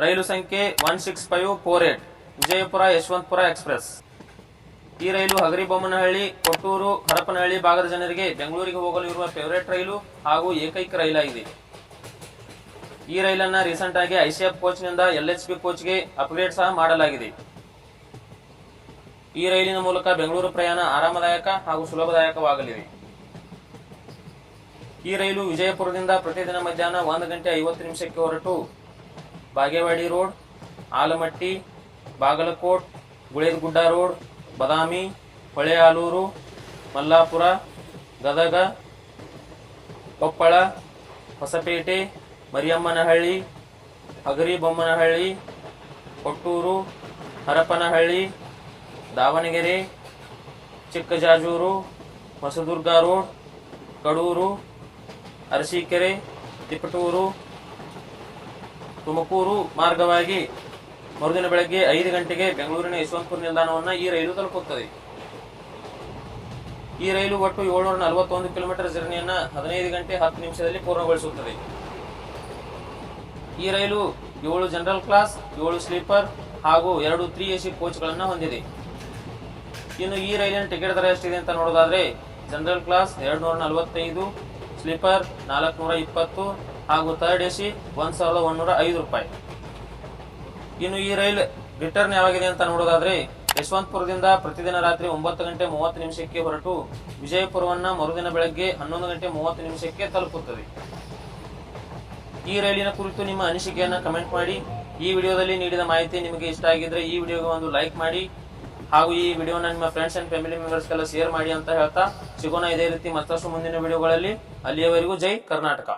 ರೈಲು ಸಂಖ್ಯೆ 16548 ವಿಜಯಪುರ ಯಶವಂತಪುರ ಎಕ್ಸ್ಪ್ರೆಸ್. ಈ ರೈಲು ಹಗರಿಬೊಮ್ಮನಹಳ್ಳಿ, ಕೊಟ್ಟೂರು, ಹರಪನಹಳ್ಳಿ ಭಾಗದ ಜನರಿಗೆ ಬೆಂಗಳೂರಿಗೆ ಹೋಗಲು ಇರುವ ಫೇವರೇಟ್ ರೈಲು ಹಾಗೂ ಏಕೈಕ ರೈಲಾಗಿದೆ. ಈ ರೈಲನ್ನ ರೀಸೆಂಟ್ ಆಗಿ ಐಸಿಎಫ್ ಕೋಚ್ ನಿಂದ LHB ಕೋಚ್ಗೆ ಅಪ್ಗ್ರೇಡ್ ಸಹ ಮಾಡಲಾಗಿದೆ. ಈ ರೈಲಿನ ಮೂಲಕ ಬೆಂಗಳೂರು ಪ್ರಯಾಣ ಆರಾಮದಾಯಕ ಹಾಗೂ ಸುಲಭದಾಯಕವಾಗಲಿದೆ. ಈ ರೈಲು ವಿಜಯಪುರದಿಂದ ಪ್ರತಿದಿನ ಮಧ್ಯಾಹ್ನ 1 ಗಂಟೆ 50 ನಿಮಿಷಕ್ಕೆ ಹೊರಟು ಬಾಗೇವಾಡಿ ರೋಡ್, ಆಲಮಟ್ಟಿ, ಬಾಗಲಕೋಟ್, ಗುಳೇದಗುಡ್ಡ ರೋಡ್, ಬದಾಮಿ, ಹೊಳೆಆಲೂರು, ಮಲ್ಲಾಪುರ, ಗದಗ, ಕೊಪ್ಪಳ, ಹೊಸಪೇಟೆ, ಮರಿಯಮ್ಮನಹಳ್ಳಿ, ಹಗರಿಬೊಮ್ಮನಹಳ್ಳಿ, ಕೊಟ್ಟೂರು, ಹರಪನಹಳ್ಳಿ, ದಾವಣಗೆರೆ, ಚಿಕ್ಕಜಾಜೂರು, ಹೊಸದುರ್ಗ ರೋಡ್, ಕಡೂರು, ಅರಸೀಕೆರೆ, ತಿಪಟೂರು, ತುಮಕೂರು ಮಾರ್ಗವಾಗಿ ಮರುದಿನ ಬೆಳಗ್ಗೆ 5 ಗಂಟೆಗೆ ಬೆಂಗಳೂರಿನ ಯಶವಂತಪುರ ನಿಲ್ದಾಣವನ್ನು ಈ ರೈಲು ತಲುಪುತ್ತದೆ. ಈ ರೈಲು ಒಟ್ಟು 741 ಕಿಲೋಮೀಟರ್ ಜರ್ನಿಯನ್ನ 15 ಗಂಟೆ 10 ನಿಮಿಷದಲ್ಲಿ ಪೂರ್ಣಗೊಳಿಸುತ್ತದೆ. ಈ ರೈಲು 7 ಜನರಲ್ ಕ್ಲಾಸ್, 7 ಸ್ಲೀಪರ್ ಹಾಗೂ 2 3AC ಕೋಚ್ಗಳನ್ನು ಹೊಂದಿದೆ. ಇನ್ನು ಈ ರೈಲಿನ ಟಿಕೆಟ್ ದರ ಎಷ್ಟಿದೆ ಅಂತ ನೋಡೋದಾದ್ರೆ ಜನರಲ್ ಕ್ಲಾಸ್ 245, ಸ್ಲೀಪರ್ 420 ಹಾಗೂ ಥರ್ಡ್ AC 1105 ರೂಪಾಯಿ. ಇನ್ನು ಈ ರೈಲ್ ರಿಟರ್ನ್ ಯಾವಾಗಿದೆ ಅಂತ ನೋಡೋದಾದ್ರೆ ಯಶವಂತಪುರದಿಂದ ಪ್ರತಿದಿನ ರಾತ್ರಿ 9 ಗಂಟೆ 30 ನಿಮಿಷಕ್ಕೆ ಹೊರಟು ವಿಜಯಪುರವನ್ನ ಮರುದಿನ ಬೆಳಗ್ಗೆ 11 ಗಂಟೆ 30 ನಿಮಿಷಕ್ಕೆ ತಲುಪುತ್ತದೆ. ಈ ರೈಲಿನ ಕುರಿತು ನಿಮ್ಮ ಅನಿಸಿಕೆಯನ್ನ ಕಮೆಂಟ್ ಮಾಡಿ. ಈ ವಿಡಿಯೋದಲ್ಲಿ ನೀಡಿದ ಮಾಹಿತಿ ನಿಮಗೆ ಇಷ್ಟ ಆಗಿದ್ರೆ ಈ ವಿಡಿಯೋಗೆ ಒಂದು ಲೈಕ್ ಮಾಡಿ ಹಾಗೂ ಈ ವಿಡಿಯೋನ ನಿಮ್ಮ ಫ್ರೆಂಡ್ಸ್ ಅಂಡ್ ಫ್ಯಾಮಿಲಿ ಮೆಂಬರ್ಸ್ಗೆಲ್ಲ ಶೇರ್ ಮಾಡಿ ಅಂತ ಹೇಳ್ತಾ ಸಿಗೋಣ ಇದೇ ರೀತಿ ಮತ್ತಷ್ಟು ಮುಂದಿನ ವಿಡಿಯೋಗಳಲ್ಲಿ. ಅಲ್ಲಿಯವರೆಗೂ ಜೈ ಕರ್ನಾಟಕ.